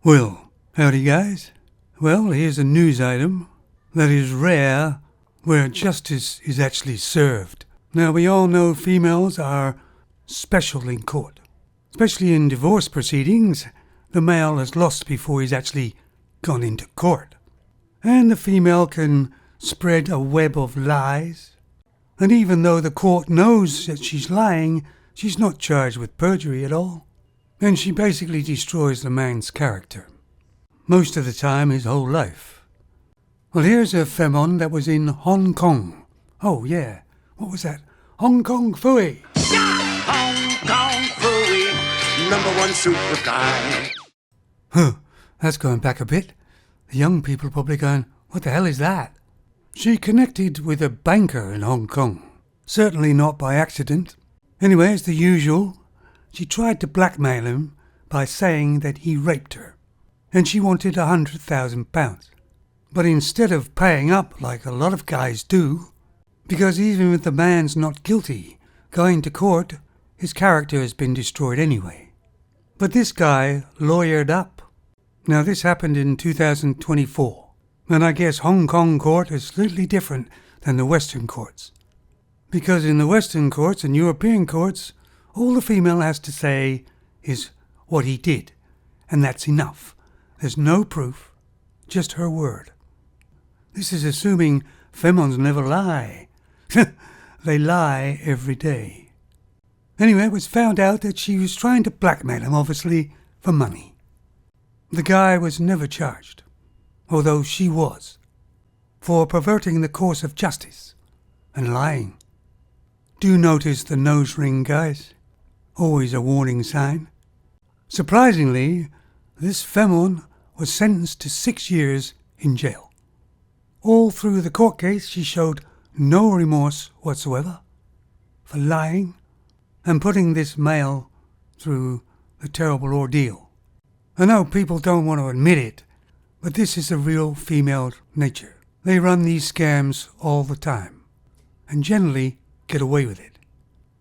Well, howdy guys. Well, here's a news item that is rare where justice is actually served. Now, we all know females are special in court. Especially in divorce proceedings, the male has lost before he's actually gone into court. And the female can spread a web of lies. And even though the court knows that she's lying, she's not charged with perjury at all. And she basically destroys the man's character. Most of the time, his whole life. Well, here's a femme that was in Hong Kong. Oh, yeah. What was that? Hong Kong Phooey. Yeah! Hong Kong Phooey, #1 super guy. That's going back a bit. The young people are probably going, what the hell is that? She connected with a banker in Hong Kong. Certainly not by accident. Anyway, as the usual, she tried to blackmail him by saying that he raped her. And she wanted £100,000. But instead of paying up like a lot of guys do, because even if the man's not guilty, going to court, his character has been destroyed anyway. But this guy lawyered up. Now this happened in 2024, and I guess Hong Kong court is slightly different than the Western courts. Because in the Western courts and European courts, all the female has to say is what he did, and that's enough. There's no proof, just her word. This is assuming femmes never lie. They lie every day. Anyway, it was found out that she was trying to blackmail him, obviously, for money. The guy was never charged, although she was, for perverting the course of justice and lying. Do notice the nose ring, guys. Always a warning sign. Surprisingly, this femme was sentenced to 6 years in jail. All through the court case, she showed no remorse whatsoever for lying and putting this male through the terrible ordeal. I know people don't want to admit it, but this is the real female nature. They run these scams all the time and generally get away with it.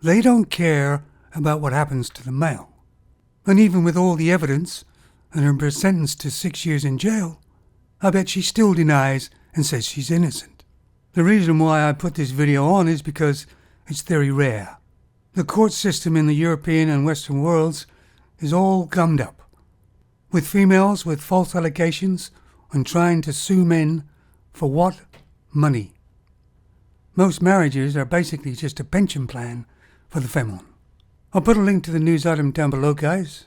They don't care about what happens to the male. And even with all the evidence and her sentenced to 6 years in jail, I bet she still denies and says she's innocent. The reason why I put this video on is because it's very rare. The court system in the European and Western worlds is all gummed up, with females with false allegations and trying to sue men for what? Money. Most marriages are basically just a pension plan for the femme. I'll put a link to the news item down below, guys.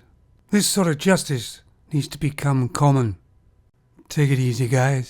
This sort of justice needs to become common. Take it easy, guys.